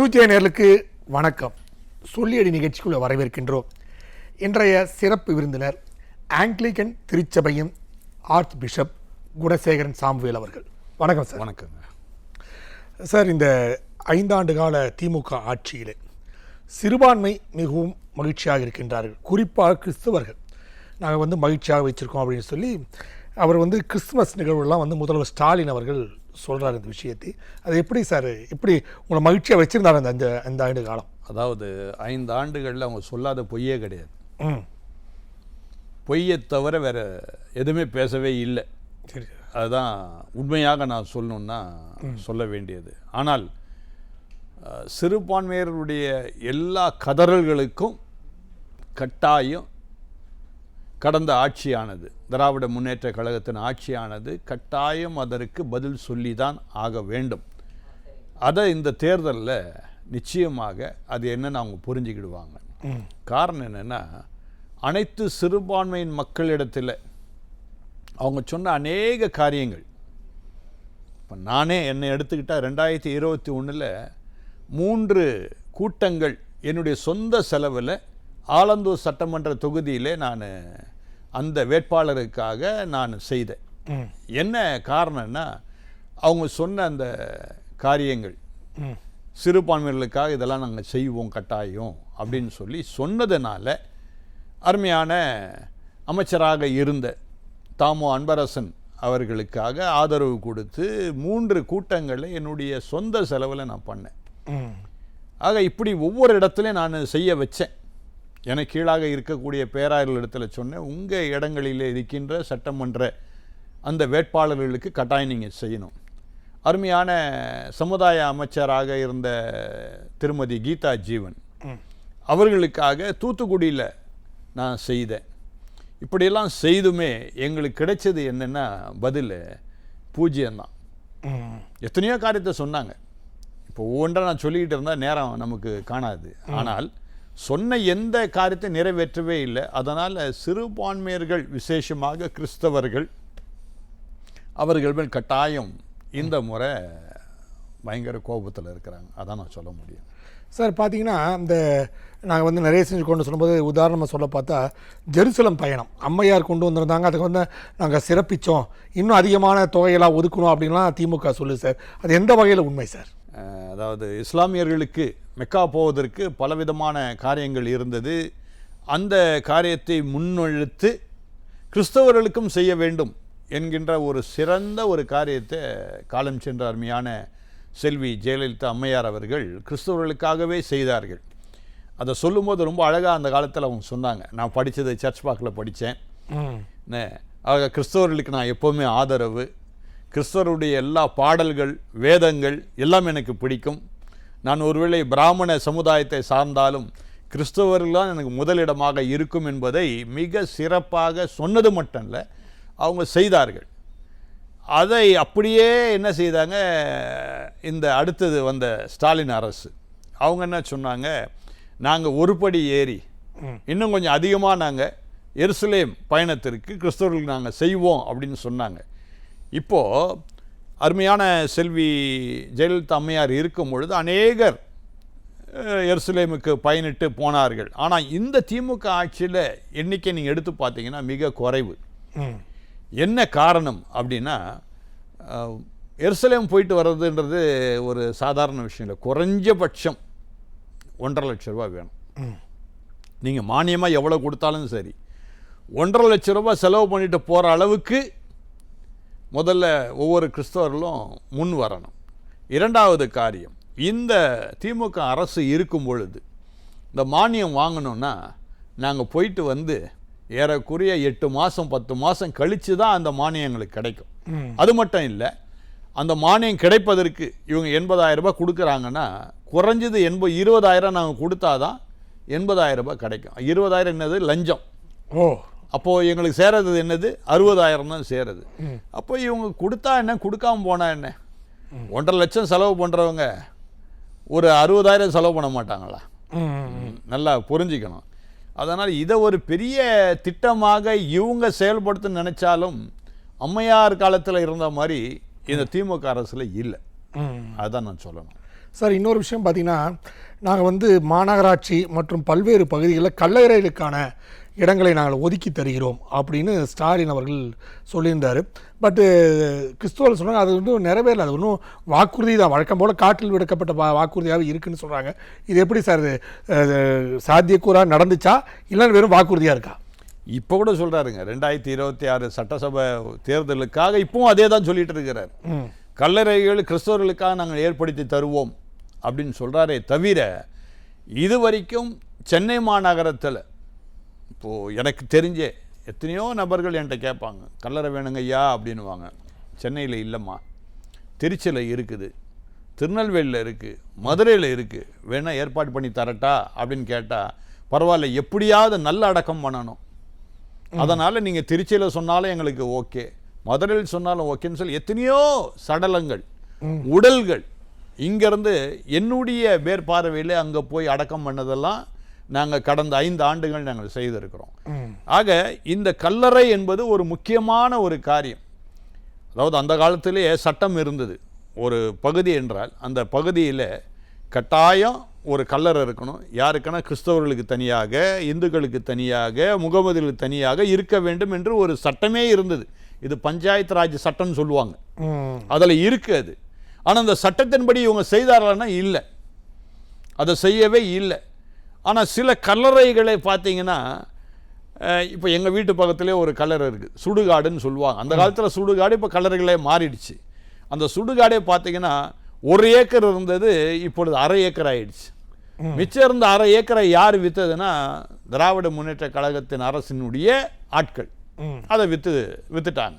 நியூஜே நேயர்களுக்கு வணக்கம். சொல்லியடி நிகழ்ச்சிக்குள்ள வரவேற்கின்றோம். இன்றைய சிறப்பு விருந்தினர் ஆங்கிலிக்கன் திருச்சபையின் ஆர்ச் பிஷப் குணசேகரன் சாமுவேல் அவர்கள். வணக்கம் சார். வணக்கங்க சார். இந்த 5 ஆண்டு கால திமுக ஆட்சியில் சிறுபான்மை மிகவும் மகிழ்ச்சியாக இருக்கின்றார்கள். குறிப்பாக கிறிஸ்தவர்கள் நாங்கள் மகிழ்ச்சியாக வச்சுருக்கோம் அப்படின்னு சொல்லி அவர் கிறிஸ்துமஸ் நிகழ்வுலாம் முதல்வர் ஸ்டாலின் அவர்கள் சொல்கிறார். இந்த விஷயத்தை அது எப்படி சார், எப்படி உங்களை மகிழ்ச்சியாக வச்சுருந்தாரு அந்த ஆண்டு காலம்? அதாவது 5 ஆண்டுகளில் அவங்க சொல்லாத பொய்யே கிடையாது. பொய்யை தவிர வேற எதுவுமே பேசவே இல்லை. சரி, அதுதான் உண்மையாக நான் சொல்லணுன்னா சொல்ல வேண்டியது. ஆனால் சிறுபான்மையருடைய எல்லா கதறல்களுக்கும் கட்டாயம் கடந்த ஆட்சியானது, திராவிட முன்னேற்ற கழகத்தின் ஆட்சியானது கட்டாயம் அதற்கு பதில் சொல்லி தான் ஆக வேண்டும். அதை இந்த தேர்தலில் நிச்சயமாக அது என்னன்னு அவங்க புரிஞ்சுக்கிடுவாங்க. காரணம் என்னென்னா, அனைத்து சிறுபான்மையின் மக்களிடத்தில் அவங்க சொன்ன அநேக காரியங்கள், இப்போ நானே என்னை எடுத்துக்கிட்டால் 2021 3 கூட்டங்கள் என்னுடைய சொந்த செலவில் ஆலந்தூர் சட்டமன்ற தொகுதியிலே நான் அந்த வேட்பாளருக்காக நான் செய்தேன். என்ன காரணம்னா, அவங்க சொன்ன அந்த காரியங்கள் சிறுபான்மையினர்களுக்காக இதெல்லாம் நாங்கள் செய்வோம் கட்டாயம் அப்படின்னு சொல்லி சொன்னதுனால அருமையான அமைச்சராக இருந்த தாமோ அன்பரசன் அவர்களுக்காக ஆதரவு கொடுத்து 3 கூட்டங்களை என்னுடைய சொந்த செலவில் நான் பண்ணேன். ஆக இப்படி ஒவ்வொரு இடத்துலையும் நான் செய்ய வச்சேன். எனக்கு கீழாக இருக்கக்கூடிய பேராயர்கள் இடத்துல சொன்னேன், உங்கள் இடங்களில் இருக்கின்ற சட்டமன்ற அந்த வேட்பாளர்களுக்கு கட்டாயம் நீங்கள் செய்யணும். அருமையான சமுதாய அமைச்சராக இருந்த திருமதி கீதா ஜீவன் அவர்களுக்காக தூத்துக்குடியில் நான் செய்தேன். இப்படியெல்லாம் செய்துமே எங்களுக்கு கிடைச்சது என்னென்னா, பதில் பூஜ்யம்தான். எத்தனையோ காரியத்தை சொன்னாங்க. இப்போ ஒவ்வொன்றா நான் சொல்லிக்கிட்டு இருந்தால் நேரம் நமக்கு காணாது. ஆனால் சொன்ன எந்த காரியத்தை நிறைவேற்றவே இல்லை. அதனால் சிறுபான்மையர்கள், விசேஷமாக கிறிஸ்தவர்கள், அவர்கள் மேல் கட்டாயம் இந்த முறை பயங்கர கோபத்தில் இருக்கிறாங்க. அதான் நான் சொல்ல முடியும். சார், பார்த்தீங்கன்னா இந்த நாங்கள் நிறைய செஞ்சு கொண்டு சொல்லும்போது உதாரணமாக சொல்ல பார்த்தா ஜெருசலம் பயணம் அம்மையார் கொண்டு வந்திருந்தாங்க. அதுக்கு நாங்கள் சிறப்பித்தோம், இன்னும் அதிகமான தொகையெல்லாம் ஒதுக்கணும் அப்படின்லாம் திமுக சொல்லு சார். அது எந்த வகையில் உண்மை சார்? அதாவது இஸ்லாமியர்களுக்கு மெக்கா போவதற்கு பலவிதமான காரியங்கள் இருந்தது. அந்த காரியத்தை முன்னெடுத்து கிறிஸ்தவர்களுக்கும் செய்ய வேண்டும் என்கின்ற ஒரு சிறந்த ஒரு காரியத்தை காலம் சென்ற அருமையான செல்வி ஜெயலலிதா அம்மையார் அவர்கள் கிறிஸ்தவர்களுக்காகவே செய்தார்கள். அதை சொல்லும்போது ரொம்ப அழகாக அந்த காலத்தில் அவங்க சொன்னாங்க. நான் படித்தது சர்ச் பார்க்கில் படித்தேன். ஆக கிறிஸ்தவர்களுக்கு நான் எப்போவுமே ஆதரவு. கிறிஸ்தவருடைய எல்லா பாடல்கள், வேதங்கள் எல்லாம் எனக்கு பிடிக்கும். நான் ஒருவேளை பிராமண சமுதாயத்தை சார்ந்தாலும் கிறிஸ்தவர்கள் தான் எனக்கு முதலிடமாக இருக்கும் என்பதை மிக சிறப்பாக சொன்னது மட்டும் இல்லை, அவங்க செய்தார்கள். அதை அப்படியே என்ன செய்தாங்க, இந்த அடுத்தது வந்த ஸ்டாலின் அரசு அவங்க என்ன சொன்னாங்க, நாங்கள் ஒரு படி ஏறி இன்னும் கொஞ்சம் அதிகமாக நாங்கள் எருசலேம் பயணத்திற்கு கிறிஸ்தவர்களுக்கு நாங்கள் செய்வோம் அப்படின்னு சொன்னாங்க. இப்போது அருமையான செல்வி ஜெயலலிதா அம்மையார் இருக்கும் பொழுது அநேகர் எருசலேமுக்கு பயணிட்டு போனார்கள். ஆனால் இந்த திமுக ஆட்சியில் எண்ணிக்கை நீங்கள் எடுத்து பார்த்தீங்கன்னா மிக குறைவு. என்ன காரணம் அப்படின்னா, எருசலேம் போயிட்டு வர்றதுன்றது ஒரு சாதாரண விஷயம் இல்லை. குறைஞ்சபட்சம் 1.5 லட்ச ரூபா வேணும். நீங்கள் மானியமாக எவ்வளோ கொடுத்தாலும் சரி, 1.5 லட்ச ரூபா செலவு பண்ணிட்டு போகிற அளவுக்கு முதல்ல ஒவ்வொரு கிறிஸ்தவர்களும் முன் வரணும். 2வது காரியம், இந்த திமுக அரசு இருக்கும் பொழுது இந்த மானியம் வாங்கணும்னா நாங்கள் போயிட்டு ஏறக்குறைய 8 மாதம் 10 மாதம் கழித்து தான் அந்த மானியங்களுக்கு கிடைக்கும். அது மட்டும் இல்லை, அந்த மானியம் கிடைப்பதற்கு இவங்க 80,000 ரூபாய் கொடுக்குறாங்கன்னா குறைஞ்சது 20,000 நாங்கள் கொடுத்தா தான் 80,000 ரூபாய் கிடைக்கும். 20,000 என்னது லஞ்சம். அப்போது எங்களுக்கு சேரது என்னது 60,000 தான் சேருது. அப்போ இவங்க கொடுத்தா என்ன, கொடுக்காம போனால் என்ன? 1.5 லட்சம் செலவு பண்ணுறவங்க ஒரு 60,000 செலவு பண்ண மாட்டாங்களா? நல்லா புரிஞ்சிக்கணும். அதனால் இதை ஒரு பெரிய திட்டமாக இவங்க செயல்படுத்த நினைச்சாலும் அம்மையார் காலத்தில் இருந்த மாதிரி இந்த திமுக அரசில் இல்லை. அதுதான் நான் சொல்லணும். சார் இன்னொரு விஷயம் பார்த்தீங்கன்னா, நாங்கள் வந்து மாநகராட்சி மற்றும் பல்வேறு பகுதிகளில் கல்லறைகளுக்கான இடங்களை நாங்கள் ஒதுக்கி தருகிறோம் அப்படின்னு ஸ்டாலின் அவர்கள் சொல்லியிருந்தார். பட்டு கிறிஸ்துவர்கள் சொன்னாங்க அது வந்து நிறைவேறல, அது ஒன்றும் வாக்குறுதி தான், வழக்கம் போல் காற்றில் விடுக்கப்பட்ட வாக்குறுதியாக இருக்குன்னு சொல்கிறாங்க. இது எப்படி சார் சாத்தியக்கூறாக நடந்துச்சா இல்லை வெறும் வாக்குறுதியாக இருக்கா? இப்போ கூட சொல்கிறாருங்க, 2026 சட்டசபை தேர்தலுக்காக இப்பவும் அதே தான் சொல்லிட்டு இருக்கிறார். கல்லறைகள் கிறிஸ்தவர்களுக்காக நாங்கள் ஏற்படுத்தி தருவோம் அப்படின்னு சொல்கிறாரே தவிர, இது வரைக்கும் சென்னை மாநகரத்தில் இப்போது எனக்கு தெரிஞ்சே எத்தனையோ நபர்கள் என்கிட்ட கேட்பாங்க, கல்லறை வேணுங்க ஐயா அப்படின்வாங்க. சென்னையில் இல்லைம்மா, திருச்சியில் இருக்குது, திருநெல்வேலியில் இருக்குது, மதுரையில் இருக்குது, வேணால் ஏற்பாடு பண்ணி தரட்டா அப்படின்னு கேட்டால், பரவாயில்ல எப்படியாவது நல்ல அடக்கம் பண்ணணும், அதனால் நீங்கள் திருச்சியில் சொன்னாலும் எங்களுக்கு ஓகே, மதுரையில் சொன்னாலும் ஓகேன்னு சொல்லி எத்தனையோ சடலங்கள் உடல்கள் இங்கேருந்து என்னுடைய மேற்பார்வையில் அங்கே போய் அடக்கம் பண்ணதெல்லாம் நாங்கள் கடந்த 5 ஆண்டுகள் நாங்கள் செய்திருக்கிறோம். ஆக இந்த கல்லறை என்பது ஒரு முக்கியமான ஒரு காரியம். அதாவது அந்த காலத்திலேயே சட்டம் இருந்தது, ஒரு பகுதி என்றால் அந்த பகுதியில் கட்டாயம் ஒரு கல்லறை இருக்கணும். யாருக்குன்னா கிறிஸ்தவர்களுக்கு தனியாக, இந்துக்களுக்கு தனியாக, முகமதிகளுக்கு தனியாக இருக்க வேண்டும் என்று ஒரு சட்டமே இருந்தது. இது பஞ்சாயத்து ராஜ் சட்டம்னு சொல்லுவாங்க, அதில் இருக்குது. ஆனால் அந்த சட்டத்தின்படி இவங்க செய்தார்கள்னா இல்லை, அதை செய்யவே இல்லை. ஆனால் சில கல்லறைகளை பார்த்தீங்கன்னா, இப்போ எங்கள் வீட்டு பக்கத்துலேயே ஒரு கல்லறை இருக்குது, சுடுகாடுன்னு சொல்லுவாங்க. அந்த காலத்தில் சுடுகாடு, இப்போ கல்லறைகளே மாறிடுச்சு. அந்த சுடுகாடே பார்த்தீங்கன்னா 1 ஏக்கர் இருந்தது, இப்பொழுது 1/2 ஏக்கர் ஆயிடுச்சு. மிச்சம் இருந்த 1/2 ஏக்கரை யார் விற்றதுன்னா, திராவிட முன்னேற்ற கழகத்தின் அரசினுடைய ஆட்கள் அதை விற்றுட்டாங்க.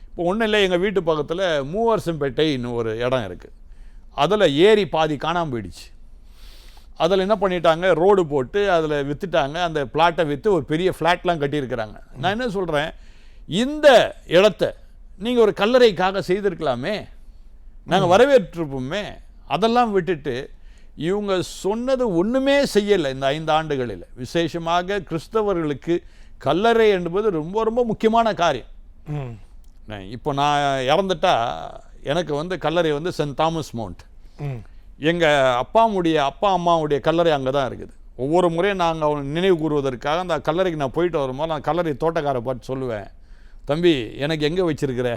இப்போ ஒன்றும் இல்லை, எங்கள் வீட்டு பக்கத்தில் மூவரசம்பேட்டைன்னு ஒரு இடம் இருக்குது, அதில் ஏரி பாதி காணாமல் போயிடுச்சு. அதில் என்ன பண்ணிட்டாங்க, ரோடு போட்டு அதில் விற்றுட்டாங்க. அந்த பிளாட்டை விற்று ஒரு பெரிய ஃப்ளாட்லாம் கட்டியிருக்கிறாங்க. நான் என்ன சொல்கிறேன், இந்த இடத்த நீங்கள் ஒரு கல்லறைக்காக செய்திருக்கலாமே, நாங்கள் வரவேற்றிருப்போமே. அதெல்லாம் விட்டுட்டு இவங்க சொன்னது ஒன்றுமே செய்யலை இந்த 5 ஆண்டுகளில். விசேஷமாக கிறிஸ்தவர்களுக்கு கல்லறை என்பது ரொம்ப ரொம்ப முக்கியமான காரியம். இப்போ நான் இறந்துட்டா எனக்கு வந்து கல்லறை வந்து சென்ட் தாமஸ் மவுண்ட், எங்கள் அப்பா அம்மாவுடைய கல்லறை அங்கே தான் இருக்குது. ஒவ்வொரு முறையும் நாங்கள் அவனை நினைவு கூறுவதற்காக அந்த கல்லறைக்கு நான் போயிட்டு வரும்போது நான் கல்லறை தோட்டக்காரை பார்த்து சொல்லுவேன், தம்பி எனக்கு எங்கே வச்சிருக்கிற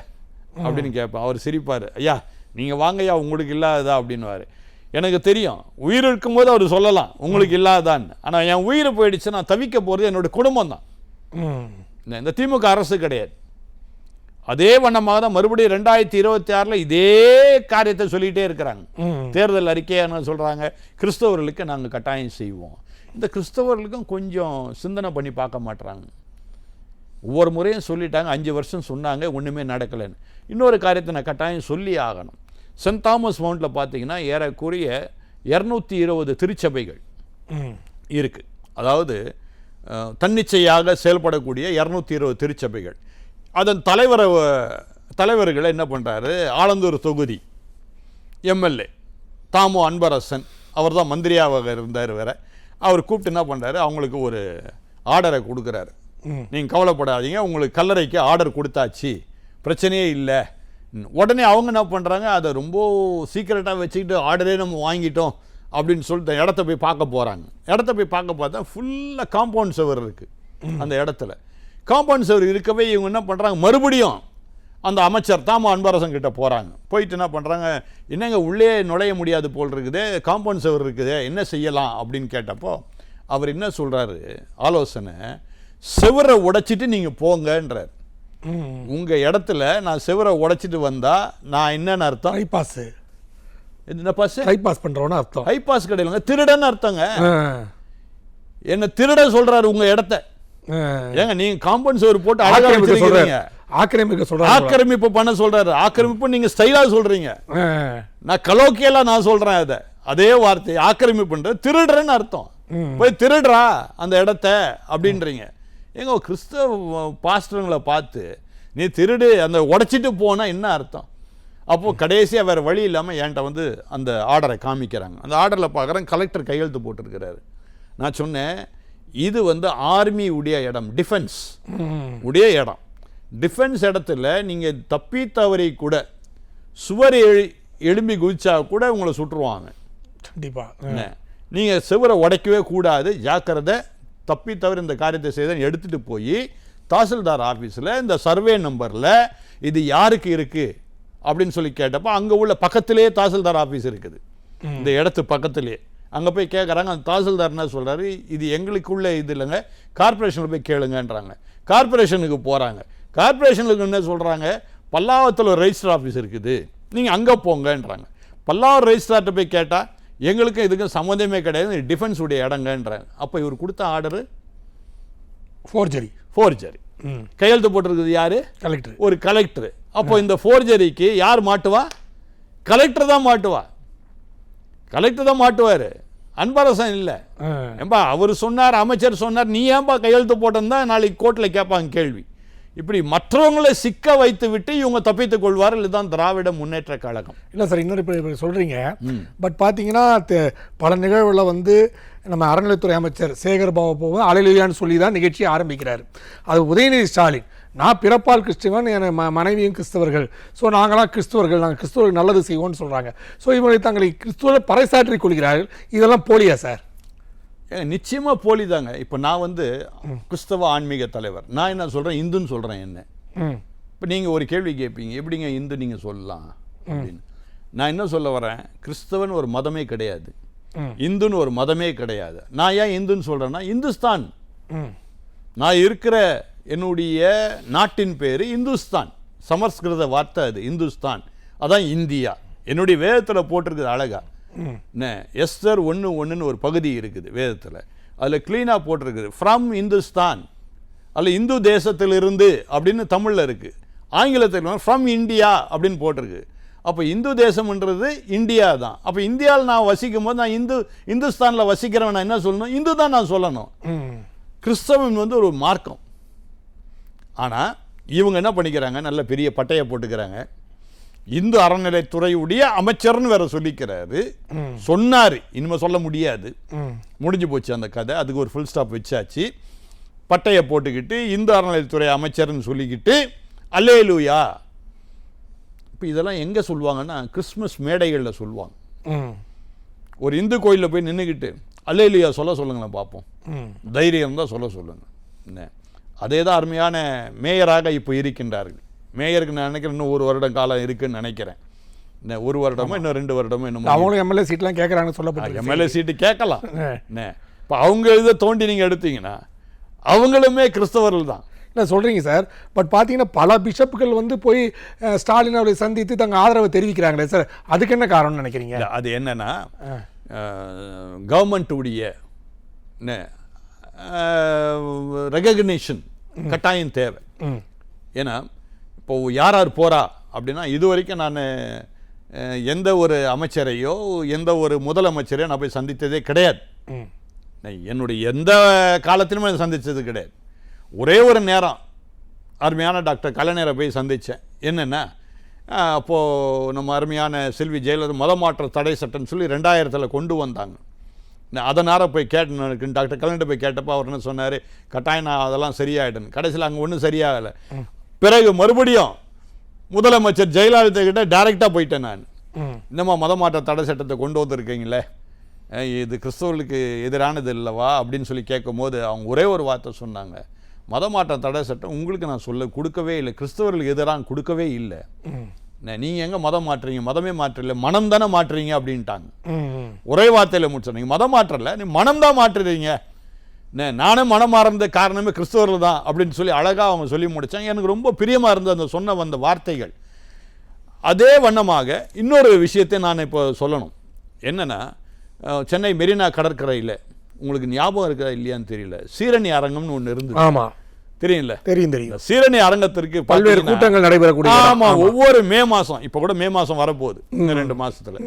அப்படின்னு கேட்பேன். அவர் சிரிப்பார், ஐயா நீங்கள் வாங்கய்யா உங்களுக்கு இல்லாததா அப்படின்வார். எனக்கு தெரியும், உயிர் இருக்கும்போது அவர் சொல்லலாம் உங்களுக்கு இல்லாதான்னு. ஆனால் என் உயிர் போயிடுச்சு, நான் தவிக்க போகிறது என்னோடய குடும்பம் தான், இந்த திமுக அரசு கிடையாது. அதே வண்ணமாக தான் மறுபடியும் 2026 இதே காரியத்தை சொல்லிகிட்டே இருக்கிறாங்க. தேர்தல் அறிக்கையான சொல்கிறாங்க, கிறிஸ்தவர்களுக்கு நாங்கள் கட்டாயம் செய்வோம். இந்த கிறிஸ்தவர்களுக்கும் கொஞ்சம் சிந்தனை பண்ணி பார்க்க மாட்டுறாங்க. ஒவ்வொரு முறையும் சொல்லிட்டாங்க, 5 வருஷம் சொன்னாங்க, ஒன்றுமே நடக்கலைன்னு. இன்னொரு காரியத்தை நான் கட்டாயம் சொல்லி ஆகணும். சென்ட் தாமஸ் மவுண்டில் பார்த்தீங்கன்னா ஏறக்குறைய 220 திருச்சபைகள் இருக்குது. அதாவது தன்னிச்சையாக செயல்படக்கூடிய 220 திருச்சபைகள். அதன் தலைவர்களை என்ன பண்ணுறாரு, ஆலந்தூர் தொகுதி எம்எல்ஏ தாமு அன்பரசன், அவர் தான் மந்திரியாக இருந்தார் வேற, அவர் கூப்பிட்டு என்ன பண்ணுறாரு, அவங்களுக்கு ஒரு ஆர்டரை கொடுக்குறாரு. நீங்கள் கவலைப்படாதீங்க, உங்களுக்கு கல்லறைக்கு ஆர்டர் கொடுத்தாச்சு, பிரச்சனையே இல்லை. உடனே அவங்க என்ன பண்ணுறாங்க, அதை ரொம்ப சீக்கிரட்டாக வச்சுக்கிட்டு ஆர்டரே நம்ம வாங்கிட்டோம் அப்படின்னு சொல்லிட்டு இடத்த போய் பார்க்க போகிறாங்க. இடத்த போய் பார்க்க பார்த்தா ஃபுல்லாக காம்பவுண்ட் சுவர் இருக்குது. அந்த இடத்துல காம்பவுண்ட் சுவர் இருக்கவே இவங்க என்ன பண்ணுறாங்க, மறுபடியும் அந்த அமைச்சர் தாமு அன்பரசன் கிட்ட போகிறாங்க. போயிட்டு என்ன பண்ணுறாங்க, என்னங்க உள்ளே நுழைய முடியாது போல் இருக்குது, காம்பவுண்ட் சுவர் இருக்குது, என்ன செய்யலாம் அப்படின்னு கேட்டப்போ அவர் என்ன சொல்கிறாரு, ஆலோசனை, செவரை உடைச்சிட்டு நீங்கள் போங்கன்றார். உங்கள் இடத்துல நான் செவரை உடைச்சிட்டு வந்தால் நான் என்னென்னு அர்த்தம், ஹைபாஸ், என்ன பாஸ், ஹைபாஸ் பண்ணுறோன்னு அர்த்தம். ஹைபாஸ் கிடையாதுங்க, திருடன்னு அர்த்தங்க. என்ன திருட சொல்கிறாரு உங்கள் இடத்த. ஏங்க நீங்க காம்பவுண்ட் சுவர் போட்டு ஆக்கிரமிப்பு பண்ண சொல்றாரு. ஆக்கிரமிப்பு நீங்க ஸ்டைலா சொல்றீங்க, நான் கலோக்கியலா நான் சொல்றேன். அதே வார்த்தை ஆக்கிரமிப்புன்ற திருடுறேன்னு அர்த்தம். போய் திருடுறா அந்த இடத்த அப்படின்றீங்க. ஏங்க கிறிஸ்தவ பாஸ்டருங்களை பார்த்து நீ திருடு அந்த உடைச்சிட்டு போனா என்ன அர்த்தம்? அப்போது கடைசியாக வேறு வழி இல்லாமல் என்கிட்ட வந்து அந்த ஆர்டரை காமிக்கிறாங்க. அந்த ஆர்டரில் பார்க்குறேன், கலெக்டர் கையெழுத்து போட்டிருக்கிறாரு. நான் சொன்னேன், இது வந்து ஆர்மி உடைய இடம், டிஃபென்ஸ் உடைய இடம். டிஃபென்ஸ் இடத்துல நீங்கள் தப்பி தவறி கூட சுவர் எழும்பி குதிச்சா கூட உங்களை சுட்டுருவாங்க. கண்டிப்பா. நீங்கள் சுவரை உடைக்கவே கூடாது, ஜாக்கிரதை, தப்பி தவிர இந்த காரியத்தை செய்த எடுத்துகிட்டு போய் தாசில்தார் ஆஃபீஸில் இந்த சர்வே நம்பரில் இது யாருக்கு இருக்குது அப்படின்னு சொல்லி கேட்டப்போ அங்கே உள்ள பக்கத்திலேயே தாசில்தார் ஆஃபீஸ் இருக்குது, இந்த இடத்து பக்கத்திலே. அங்கே போய் கேட்குறாங்க, அந்த தாசில்தார் என்ன சொல்கிறாரு, இது எங்களுக்குள்ள இது இல்லைங்க, கார்பரேஷனில் போய் கேளுங்கன்றாங்க. கார்பரேஷனுக்கு போகிறாங்க. கார்பரேஷனுக்கு என்ன சொல்கிறாங்க, பல்லாவரத்தில் ஒரு ரெஜிஸ்டர் ஆஃபீஸ் இருக்குது, நீங்கள் அங்கே போங்கன்றாங்க. பல்லாவரம் ரெஜிஸ்ட்ரார்ட்ட போய் கேட்டால் எங்களுக்கும் இதுக்கும் சம்மந்தமே கிடையாது, டிஃபென்ஸ் உடைய இடங்கன்றாங்க. அப்போ இவர் கொடுத்த ஆர்டரு ஃபோர்ஜரி. கையெழுத்து போட்டிருக்குது யாரு? கலெக்டர். ஒரு கலெக்டர். அப்போ இந்த ஃபோர்ஜரிக்கு யார் மாட்டுவா? கலெக்டர் தான் மாட்டுவா. கலெக்டர் தான் மாட்டுவார், அன்பரசன் இல்லை. ஏன்பா அவர் சொன்னார், அமைச்சர் சொன்னார், நீ ஏன்பா கையெழுத்து போட்டோன்னு தான் நாளைக்கு கோர்ட்டில் கேட்பாங்க கேள்வி. இப்படி மற்றவங்களை சிக்க வைத்து விட்டு இவங்க தப்பித்துக் கொள்வார்கள். இதுதான் திராவிட முன்னேற்ற கழகம். இல்லை சார், இன்னொரு இப்போ சொல்கிறீங்க, பட் பார்த்தீங்கன்னா பல நிகழ்வுகளில் வந்து நம்ம அறநிலைத்துறை அமைச்சர் சேகர் பாபு போக அலையிலான்னு சொல்லி தான் நிகழ்ச்சியை ஆரம்பிக்கிறார். அது உதயநிதி ஸ்டாலின், நான் பிறப்பால் கிறிஸ்தவன், என் மனைவியும் கிறிஸ்தவர்கள், ஸோ நாங்களாம் கிறிஸ்தவர்கள், நாங்கள் கிறிஸ்தவர்கள் நல்லது செய்வோம்னு சொல்கிறாங்க. ஸோ இவங்களை தங்களை கிறிஸ்துவ பறைசாற்றிக் கொள்கிறார்கள். இதெல்லாம் போலியா சார்? நிச்சயமாக போலி தாங்க. இப்போ நான் வந்து கிறிஸ்தவ ஆன்மீக தலைவர், நான் என்ன சொல்கிறேன், இந்துன்னு சொல்கிறேன். என்ன இப்போ நீங்கள் ஒரு கேள்வி கேட்பீங்க, எப்படிங்க இந்து நீங்கள் சொல்லலாம் அப்படின்னு. நான் என்ன சொல்ல வரேன், கிறிஸ்தவன் ஒரு மதமே கிடையாது, இந்துன்னு ஒரு மதமே கிடையாது. நான் ஏன் இந்துன்னு சொல்கிறேன்னா, இந்துஸ்தான், நான் இருக்கிற என்னுடைய நாட்டின் பேர் இந்துஸ்தான், சமஸ்கிருத வார்த்தை அது, இந்துஸ்தான், அதான் இந்தியா. என்னுடைய வேதத்தில் போட்டிருக்குது அழகா. எஸ்தர் 1:1 ஒரு பகுதி இருக்குது வேதத்தில், அதில் கிளீனாக போட்டிருக்குது ஃப்ரம் இந்துஸ்தான், அதில் இந்து தேசத்திலிருந்து அப்படின்னு தமிழில் இருக்குது. ஆங்கிலத்தில் ஃப்ரம் இந்தியா அப்படின்னு போட்டிருக்கு. அப்போ இந்து தேசம்ன்றது இந்தியா தான். அப்போ இந்தியாவில் நான் வசிக்கும் போது நான் இந்துஸ்தானில் வசிக்கிறவன் நான் என்ன சொல்லணும், இந்து தான் நான் சொல்லணும். கிறிஸ்தவன் வந்து ஒரு மார்க்கம். ஆனால் இவங்க என்ன பண்ணிக்கிறாங்க, நல்ல பெரிய பட்டையை போட்டுக்கிறாங்க, இந்து அறநிலைத்துறையுடைய அமைச்சர்னு வேற சொல்லிக்கிறாரு. சொன்னாரு, இனிமே சொல்ல முடியாது, முடிஞ்சு போச்சு அந்த கதை. அதுக்கு ஒரு ஃபுல் ஸ்டாப் வச்சாச்சு. பட்டையை போட்டுக்கிட்டு இந்து அறநிலைத்துறை அமைச்சர்னு சொல்லிக்கிட்டு அல்லேலூயா. இப்போ இதெல்லாம் எங்கே சொல்லுவாங்கன்னா, கிறிஸ்மஸ் மேடைகளில் சொல்லுவாங்க. ஒரு இந்து கோயிலில் போய் நின்றுக்கிட்டு அல்லேலூயா சொல்லுங்களேன் பார்ப்போம், தைரியம் தான் சொல்லுங்க. என்ன அதே தான் அருமையான மேயராக இப்போ இருக்கின்றார்கள். மேயருக்கு நான் நினைக்கிறேன் இன்னும் 1 வருடம் காலம் இருக்குன்னு நினைக்கிறேன். என்ன 1 வருடமோ இன்னும் 2 வருடமோ என்னமோ. அவங்களும் எம்எல்ஏ சீட்லாம் கேட்குறாங்கன்னு சொல்லப்பட்டு, எம்எல்ஏ சீட்டு கேட்கலாம். என்ன இப்போ அவங்க இதை தோண்டி நீங்கள் எடுத்தீங்கன்னா அவங்களுமே கிறிஸ்தவர்கள் தான். இல்லை சொல்கிறீங்க சார், பட் பார்த்தீங்கன்னா பல பிஷப்புகள் வந்து போய் ஸ்டாலின் அவரை சந்தித்து தங்கள் ஆதரவை தெரிவிக்கிறாங்களே சார், அதுக்கு என்ன காரணம்னு நினைக்கிறீங்க? அது என்னன்னா, கவர்மெண்ட்டுடைய ரெகக்னிஷன் கட்டாயம் தேவை. ஏன்னா இப்போ யார் போகிறா அப்படின்னா, இது வரைக்கும் நான் எந்த ஒரு அமைச்சரையோ எந்த ஒரு முதலமைச்சரையோ நான் போய் சந்தித்ததே கிடையாது. என்னுடைய எந்த காலத்திலுமே சந்தித்தது கிடையாது. ஒரே ஒரு நேரம் அருமையான டாக்டர் கலைஞரை போய் சந்தித்தேன். என்னென்னா, அப்போது நம்ம அருமையான செல்வி ஜெயலலிதா மதமாற்ற தடை சட்டம்னு சொல்லி 2000 கொண்டு வந்தாங்க. அதனால் போய் கேட்டேன், டாக்டர் கலைஞர் போய் கேட்டப்போ அவர் என்ன சொன்னார், கட்டாயம் நான் அதெல்லாம் சரியாயிடுன்னு. கடைசியில் அங்கே ஒன்றும் சரியாகலை. பிறகு மறுபடியும் முதலமைச்சர் ஜெயலலிதா கிட்ட டைரெக்டாக போயிட்டேன் நான். இன்னமா மதமாற்ற தடை சட்டத்தை கொண்டு வந்திருக்கீங்களே, இது கிறிஸ்தவர்களுக்கு எதிரானது இல்லவா அப்படின்னு சொல்லி கேட்கும் போது அவங்க ஒரே ஒரு வார்த்தை சொன்னாங்க, மதமாற்ற தடை சட்டம் உங்களுக்கு நான் கொடுக்கவே இல்லை, கிறிஸ்தவர்களுக்கு எதிராக கொடுக்கவே இல்லை. நீங்கள் எங்கே மதம் மாற்றுறீங்க, மதமே மாற்றல, மனம் தானே மாற்றுறீங்க அப்படின்ட்டாங்க. ஒரே வார்த்தையில் முடிச்சோம், நீங்கள் மதம் மாற்றல, நீ மனம் தான் மாற்றுறீங்க, நானே மனம் மாறந்த காரணமே கிறிஸ்தவர்கள் தான் அப்படின்னு சொல்லி அழகாக அவங்க சொல்லி முடித்தாங்க. எனக்கு ரொம்ப பிரியமாக இருந்த அந்த சொன்ன வந்த வார்த்தைகள். அதே வண்ணமாக இன்னொரு விஷயத்தை நான் இப்போ சொல்லணும். என்னென்னா, சென்னை மெரினா கடற்கரையில் உங்களுக்கு ஞாபகம் இருக்கா இல்லையான்னு தெரியல, சீரணி அரங்கம்னு ஒன்று இருந்தது. ஆமாம், தெரியும்ல? தெரியும். சீரணி அரங்கத்திற்கு பல்வேறு கூட்டங்கள் நடைபெறக்கூடிய. ஆமாம், ஒவ்வொரு மே மாதம், இப்போ கூட மே மாதம் வரப்போகுது, இந்த 2 மாதத்துல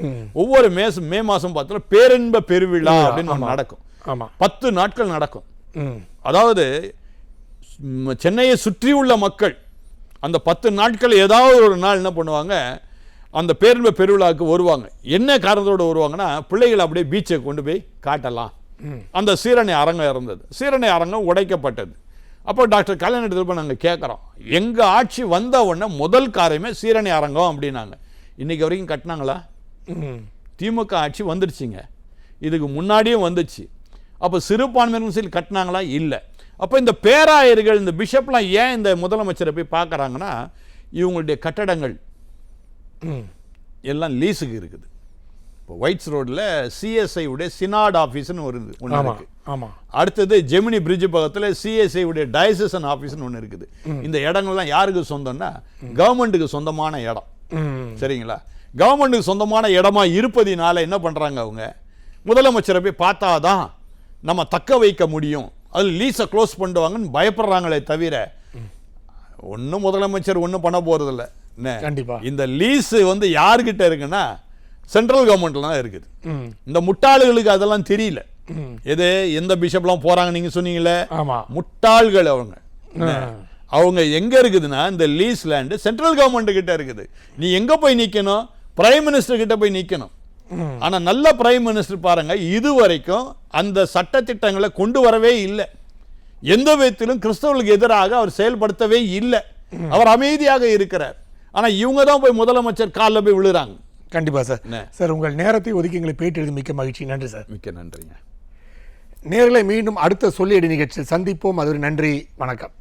ஒவ்வொரு மே மாதம் பார்த்தோன்னா பேரின்ப பெருவிழா அப்படின்னு நடக்கும். 10 நாட்கள் நடக்கும். அதாவது சென்னையை சுற்றியுள்ள மக்கள் அந்த 10 நாட்கள் ஏதாவது ஒரு நாள் என்ன பண்ணுவாங்க, அந்த பேரின்ப பெருவிழாவுக்கு வருவாங்க. என்ன காரணத்தோடு வருவாங்கன்னா, பிள்ளைகளை அப்படியே பீச்சை கொண்டு போய் காட்டலாம். அந்த சீரணி அரங்கம் இருந்தது. சீரணி அரங்கம் உடைக்கப்பட்டது. அப்போ டாக்டர் கலைஞர் போய் நாங்கள் கேட்குறோம், எங்கள் ஆட்சி வந்த உடனே முதல் காரியமே சீரணி அரங்கம் அப்படின்னாங்க. இன்னைக்கு வரைக்கும் கட்டினாங்களா? திமுக ஆட்சி வந்துடுச்சுங்க. இதுக்கு முன்னாடியும் வந்துச்சு. அப்போ சிறுபான்மையினர் முஸ்லீம் கட்டினாங்களா? இல்லை. அப்போ இந்த பேராயர்கள், இந்த பிஷப்லாம் ஏன் இந்த முதலமைச்சரை போய் பார்க்குறாங்கன்னா, இவங்களுடைய கட்டடங்கள் எல்லாம் லீஸுக்கு இருக்குது. இப்போ ஒயிட்ஸ் ரோடில் சிஎஸ்ஐ உடைய சினாட் ஆஃபீஸ்னு ஒன்று இருக்கு. அடுத்தது ஜெமினி பிரிட்ஜ் பக்கத்தில் சிஎஸ்ஐ உடைய டயசன் ஆஃபீஸ்னு ஒன்று இருக்குது. இந்த இடங்கள்லாம் யாருக்கு சொந்தம்னா கவர்மெண்ட்டுக்கு சொந்தமான இடம். சரிங்களா? கவர்மெண்ட்டுக்கு சொந்தமான இடமா இருப்பதினால என்ன பண்ணுறாங்க, அவங்க முதலமைச்சரை போய் பார்த்தாதான் நம்ம தக்க வைக்க முடியும், அது லீஸை க்ளோஸ் பண்ணுவாங்கன்னு பயப்படுறாங்களே தவிர ஒன்றும் முதலமைச்சர் ஒன்றும் பண்ண போகிறதில்ல. கண்டிப்பா இந்த லீஸு வந்து யாருக்கிட்ட இருக்குன்னா சென்ட்ரல் கவர்மெண்ட்ல தான் இருக்குது. இந்த முட்டாள்களுக்கு அதெல்லாம் தெரியல. எது எந்த பிஷப்லாம் போறாங்க நீங்க சொன்னீங்களே, முட்டாள்கள் அவங்க எங்க இருக்குதுன்னா இந்த லீஸ் லேண்ட் சென்ட்ரல் கவர்மெண்ட் கிட்ட இருக்குது. நீ எங்க போய் நிக்கணும்? பிரைம் மினிஸ்டர் கிட்ட போய் நிக்கணும். ஆனா நல்ல பிரைம் மினிஸ்டர் பாருங்க, இதுவரைக்கும் அந்த சட்ட திட்டங்களை கொண்டு வரவே இல்லை. எந்த விதத்திலும் கிறிஸ்தவர்களுக்கு எதிராக அவர் செயல்படுத்தவே இல்லை. அவர் அமைதியாக இருக்கிறார். ஆனா இவங்க தான் போய் முதலமைச்சர் காலில் போய் விழுறாங்க. கண்டிப்பா சார். சார், உங்கள் நேரத்தை ஒதுக்கி எங்களை பேட்டி எழுதி மிக்க மகிழ்ச்சி. நன்றி சார். மிக்க நன்றிங்க. நேர்களை மீண்டும் அடுத்த சொல்லியடி நிகழ்ச்சியில் சந்திப்போம். அது ஒரு நன்றி, வணக்கம்.